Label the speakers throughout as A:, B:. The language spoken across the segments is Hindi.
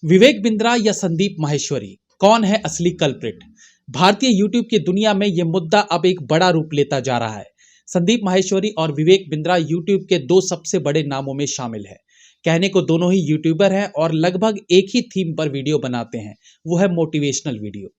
A: विवेक बिंद्रा या संदीप माहेश्वरी, कौन है असली कल्प्रिट? भारतीय यूट्यूब की दुनिया में यह मुद्दा अब एक बड़ा रूप लेता जा रहा है। संदीप माहेश्वरी और विवेक बिंद्रा यूट्यूब के दो सबसे बड़े नामों में शामिल है। कहने को दोनों ही यूट्यूबर हैं और लगभग एक ही थीम पर वीडियो बनाते हैं, वो है मोटिवेशनल वीडियो।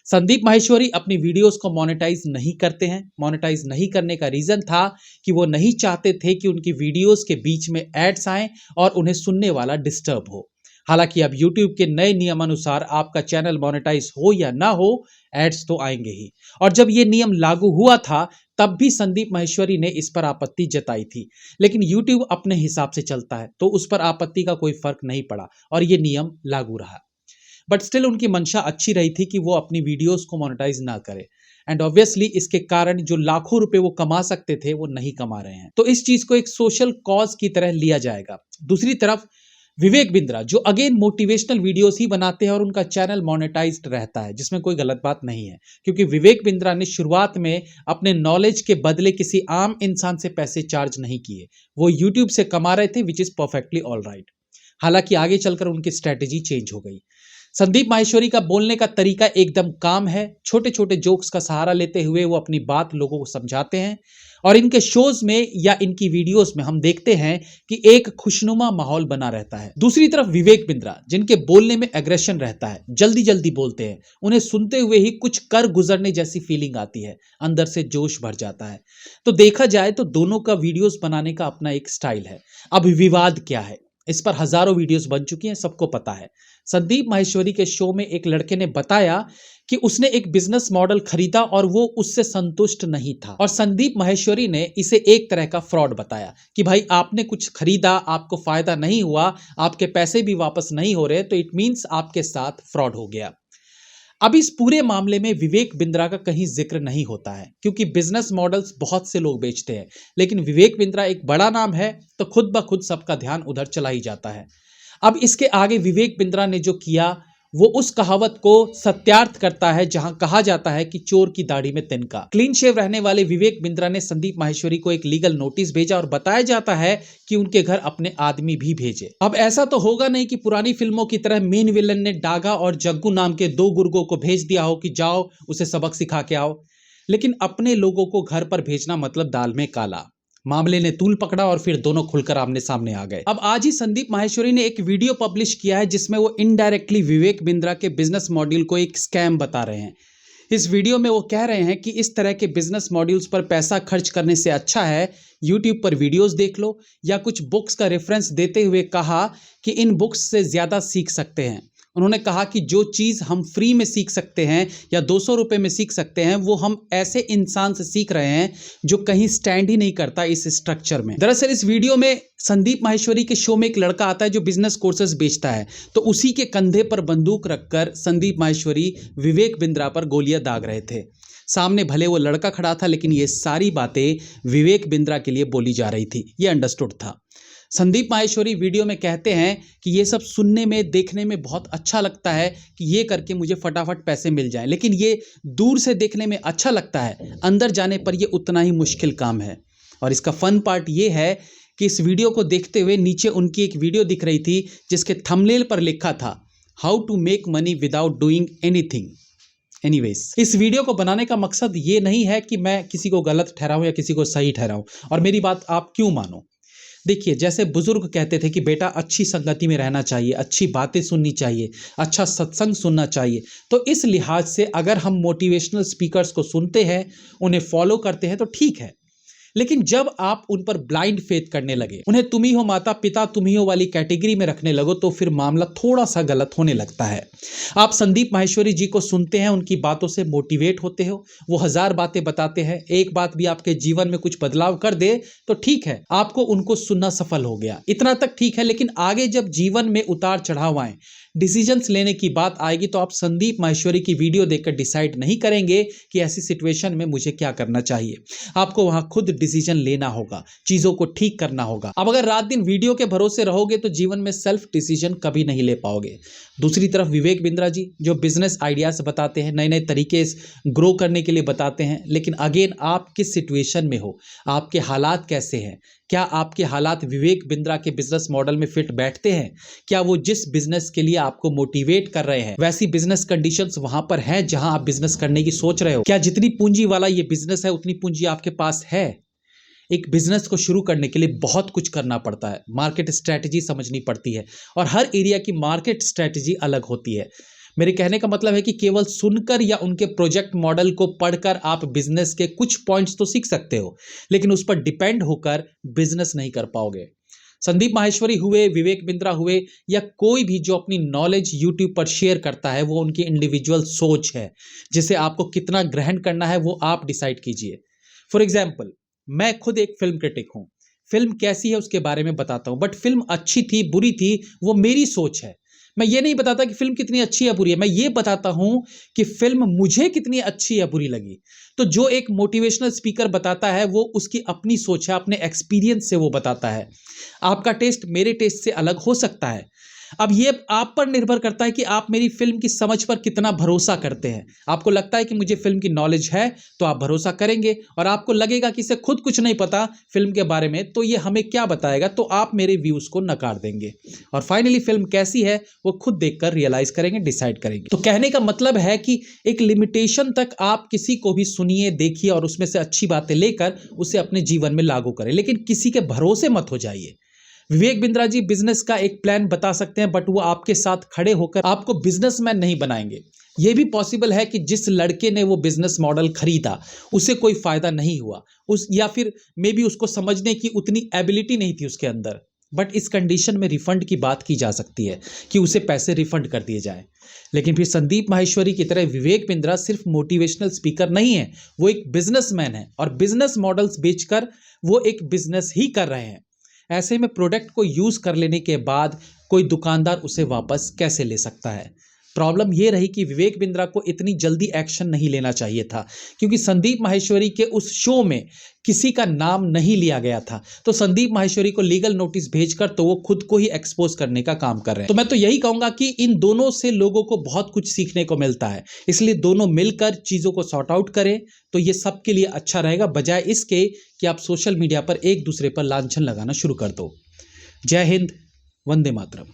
A: संदीप माहेश्वरी अपनी वीडियोस को मोनेटाइज नहीं करते हैं। मोनेटाइज नहीं करने का रीजन था कि वो नहीं चाहते थे कि उनकी वीडियोस के बीच में एड्स आएं और उन्हें सुनने वाला डिस्टर्ब हो। हालांकि अब YouTube के नए नियमानुसार आपका चैनल मोनेटाइज हो या ना हो, एड्स तो आएंगे ही। और जब ये नियम लागू हुआ था तब भी संदीप माहेश्वरी ने इस पर आपत्ति जताई थी, लेकिन YouTube अपने हिसाब से चलता है तो उस पर आपत्ति का कोई फर्क नहीं पड़ा और ये नियम लागू रहा। बट स्टिल उनकी मंशा अच्छी रही थी कि वो अपनी वीडियोस को मोनेटाइज ना करें एंड ऑब्वियसली इसके कारण जो लाखों रुपए वो कमा सकते थे वो नहीं कमा रहे हैं, तो इस चीज को एक सोशल कॉज की तरह लिया जाएगा। दूसरी तरफ विवेक बिंद्रा जो अगेन मोटिवेशनल वीडियोस ही बनाते हैं और उनका चैनल मोनेटाइज्ड रहता है, जिसमें कोई गलत बात नहीं है, क्योंकि विवेक बिंद्रा ने शुरुआत में अपने नॉलेज के बदले किसी आम इंसान से पैसे चार्ज नहीं किए। वो यूट्यूब से कमा रहे थे, which is perfectly all right. हालांकि आगे चलकर उनकी स्ट्रेटेजी चेंज हो गई। संदीप माहेश्वरी का बोलने का तरीका एकदम काम है। छोटे छोटे जोक्स का सहारा लेते हुए वो अपनी बात लोगों को समझाते हैं और इनके शोज में या इनकी वीडियोस में हम देखते हैं कि एक खुशनुमा माहौल बना रहता है। दूसरी तरफ विवेक बिंद्रा जिनके बोलने में एग्रेशन रहता है, जल्दी जल्दी बोलते हैं, उन्हें सुनते हुए ही कुछ कर गुजरने जैसी फीलिंग आती है, अंदर से जोश भर जाता है। तो देखा जाए तो दोनों का वीडियोस बनाने का अपना एक स्टाइल है। अब विवाद क्या है, इस पर हजारों वीडियोस बन चुकी हैं, सबको पता है। संदीप माहेश्वरी के शो में एक लड़के ने बताया कि उसने एक बिजनेस मॉडल खरीदा और वो उससे संतुष्ट नहीं था, और संदीप माहेश्वरी ने इसे एक तरह का फ्रॉड बताया कि भाई आपने कुछ खरीदा, आपको फायदा नहीं हुआ, आपके पैसे भी वापस नहीं हो रहे, तो इट मीन्स आपके साथ फ्रॉड हो गया। अब इस पूरे मामले में विवेक बिंद्रा का कहीं जिक्र नहीं होता है, क्योंकि बिजनेस मॉडल्स बहुत से लोग बेचते हैं, लेकिन विवेक बिंद्रा एक बड़ा नाम है तो खुद ब खुद सबका ध्यान उधर चला ही जाता है। अब इसके आगे विवेक बिंद्रा ने जो किया वो उस कहावत को सत्यार्थ करता है जहां कहा जाता है कि चोर की दाढ़ी में तिनका। क्लीन शेव रहने वाले विवेक बिंद्रा ने संदीप माहेश्वरी को एक लीगल नोटिस भेजा और बताया जाता है कि उनके घर अपने आदमी भी भेजे। अब ऐसा तो होगा नहीं कि पुरानी फिल्मों की तरह मेन विलन ने डागा और जग्गू नाम के दो गुर्गों को भेज दिया हो कि जाओ उसे सबक सिखा के आओ, लेकिन अपने लोगों को घर पर भेजना मतलब दाल में काला। मामले ने तूल पकड़ा और फिर दोनों खुलकर आमने सामने आ गए। अब आज ही संदीप माहेश्वरी ने एक वीडियो पब्लिश किया है जिसमें वो इनडायरेक्टली विवेक बिंद्रा के बिजनेस मॉड्यूल को एक स्कैम बता रहे हैं। इस वीडियो में वो कह रहे हैं कि इस तरह के बिजनेस मॉड्यूल्स पर पैसा खर्च करने से अच्छा है यूट्यूब पर वीडियोस देख लो, या कुछ बुक्स का रेफरेंस देते हुए कहा कि इन बुक्स से ज्यादा सीख सकते हैं। उन्होंने कहा कि जो चीज़ हम फ्री में सीख सकते हैं या 200 रुपये में सीख सकते हैं, वो हम ऐसे इंसान से सीख रहे हैं जो कहीं स्टैंड ही नहीं करता इस स्ट्रक्चर में। दरअसल इस वीडियो में संदीप माहेश्वरी के शो में एक लड़का आता है जो बिजनेस कोर्सेज बेचता है, तो उसी के कंधे पर बंदूक रखकर संदीप माहेश्वरी विवेक बिंद्रा पर गोलियां दाग रहे थे। सामने भले वो लड़का खड़ा था, लेकिन ये सारी बातें विवेक बिंद्रा के लिए बोली जा रही थी, ये अंडरस्टूड था। संदीप माहेश्वरी वीडियो में कहते हैं कि ये सब सुनने में देखने में बहुत अच्छा लगता है कि ये करके मुझे फटाफट पैसे मिल जाएं, लेकिन ये दूर से देखने में अच्छा लगता है, अंदर जाने पर ये उतना ही मुश्किल काम है। और इसका फन पार्ट ये है कि इस वीडियो को देखते हुए नीचे उनकी एक वीडियो दिख रही थी जिसके थंबनेल पर लिखा था how to make money without doing anything. Anyways, इस वीडियो को बनाने का मकसद ये नहीं है कि मैं किसी को गलत ठहराऊं या किसी को सही ठहराऊं, और मेरी बात आप क्यों मानो। देखिए, जैसे बुजुर्ग कहते थे कि बेटा अच्छी संगति में रहना चाहिए, अच्छी बातें सुननी चाहिए, अच्छा सत्संग सुनना चाहिए, तो इस लिहाज से अगर हम मोटिवेशनल स्पीकर्स को सुनते हैं, उन्हें फॉलो करते हैं तो ठीक है, लेकिन जब आप उन पर ब्लाइंड फेथ करने लगे, उन्हें तुम ही हो माता पिता, तुम ही हो वाली कैटेगरी में रखने लगो, तो फिर मामला थोड़ा सा गलत होने लगता है। आप संदीप माहेश्वरी जी को सुनते हैं, उनकी बातों से मोटिवेट होते हो, वो 1000 बातें बताते हैं, एक बात भी आपके जीवन में कुछ बदलाव कर दे तो ठीक है, आपको उनको सुनना सफल हो गया, इतना तक ठीक है। लेकिन आगे जब जीवन में उतार चढ़ाव आए, डिसीजंस लेने की बात आएगी, तो आप संदीप माहेश्वरी की वीडियो देखकर डिसाइड नहीं करेंगे कि ऐसी सिचुएशन में मुझे क्या करना चाहिए। आपको वहां खुद डिसीजन लेना होगा, चीजों को ठीक करना होगा। अब अगर रात दिन वीडियो के भरोसे रहोगे तो जीवन में सेल्फ डिसीजन कभी नहीं ले पाओगे। दूसरी तरफ विवेक बिंद्रा जी जो बिजनेस आइडियाज बताते हैं, नए नए तरीके ग्रो करने के लिए बताते हैं, लेकिन अगेन आप किस सिचुएशन में हो, आपके हालात कैसे हैं, क्या आपके हालात विवेक बिंद्रा के बिजनेस मॉडल में फिट बैठते हैं? क्या वो जिस बिजनेस के लिए आपको मोटिवेट कर रहे हैं वैसी बिजनेस कंडीशंस वहां पर हैं जहां आप बिजनेस करने की सोच रहे हो? क्या जितनी पूंजी वाला ये बिजनेस है उतनी पूंजी आपके पास है? एक बिजनेस को शुरू करने के लिए बहुत कुछ करना पड़ता है, मार्केट स्ट्रैटेजी समझनी पड़ती है और हर एरिया की मार्केट स्ट्रैटेजी अलग होती है। मेरे कहने का मतलब है कि केवल सुनकर या उनके प्रोजेक्ट मॉडल को पढ़कर आप बिजनेस के कुछ पॉइंट्स तो सीख सकते हो, लेकिन उस पर डिपेंड होकर बिजनेस नहीं कर पाओगे। संदीप माहेश्वरी हुए, विवेक बिंद्रा हुए या कोई भी जो अपनी नॉलेज यूट्यूब पर शेयर करता है, वो उनकी इंडिविजुअल सोच है जिसे आपको कितना ग्रहण करना है वो आप डिसाइड कीजिए। फॉर एग्जाम्पल, मैं खुद एक फिल्म क्रिटिक हूं। फिल्म कैसी है उसके बारे में बताता हूं, बट फिल्म अच्छी थी बुरी थी वो मेरी सोच है। मैं ये नहीं बताता कि फिल्म कितनी अच्छी या बुरी है, मैं ये बताता हूं कि फिल्म मुझे कितनी अच्छी या बुरी लगी। तो जो एक मोटिवेशनल स्पीकर बताता है वो उसकी अपनी सोच है, अपने एक्सपीरियंस से वो बताता है। आपका टेस्ट मेरे टेस्ट से अलग हो सकता है। अब ये आप पर निर्भर करता है कि आप मेरी फिल्म की समझ पर कितना भरोसा करते हैं। आपको लगता है कि मुझे फिल्म की नॉलेज है तो आप भरोसा करेंगे, और आपको लगेगा कि इसे खुद कुछ नहीं पता फिल्म के बारे में तो ये हमें क्या बताएगा, तो आप मेरे व्यूज को नकार देंगे। और फाइनली फिल्म कैसी है वो खुद देखकर रियलाइज करेंगे, डिसाइड करेंगे। तो कहने का मतलब है कि एक लिमिटेशन तक आप किसी को भी सुनिए, देखिए और उसमें से अच्छी बातें लेकर उसे अपने जीवन में लागू करें, लेकिन किसी के भरोसे मत हो जाइए। विवेक बिंद्रा जी बिजनेस का एक प्लान बता सकते हैं, बट वो आपके साथ खड़े होकर आपको बिजनेसमैन नहीं बनाएंगे। ये भी पॉसिबल है कि जिस लड़के ने वो बिजनेस मॉडल खरीदा उसे कोई फायदा नहीं हुआ, या फिर मे बी उसको समझने की उतनी एबिलिटी नहीं थी उसके अंदर। बट इस कंडीशन में रिफंड की बात की जा सकती है कि उसे पैसे रिफंड कर दिए जाएं। लेकिन फिर संदीप माहेश्वरी की तरह विवेक बिंद्रा सिर्फ मोटिवेशनल स्पीकर नहीं है, वो एक बिजनेसमैन है और बिजनेस मॉडल्स बेचकर वो एक बिजनेस ही कर रहे हैं। ऐसे में प्रोडक्ट को यूज कर लेने के बाद कोई दुकानदार उसे वापस कैसे ले सकता है? प्रॉब्लम यह रही कि विवेक बिंद्रा को इतनी जल्दी एक्शन नहीं लेना चाहिए था, क्योंकि संदीप माहेश्वरी के उस शो में किसी का नाम नहीं लिया गया था। तो संदीप माहेश्वरी को लीगल नोटिस भेजकर तो वो खुद को ही एक्सपोज करने का काम कर रहे हैं। तो मैं तो यही कहूंगा कि इन दोनों से लोगों को बहुत कुछ सीखने को मिलता है, इसलिए दोनों मिलकर चीजों को सॉर्ट आउट करें तो ये सबके लिए अच्छा रहेगा, बजाय इसके कि आप सोशल मीडिया पर एक दूसरे पर लांछन लगाना शुरू कर दो। जय हिंद, वंदे मातरम।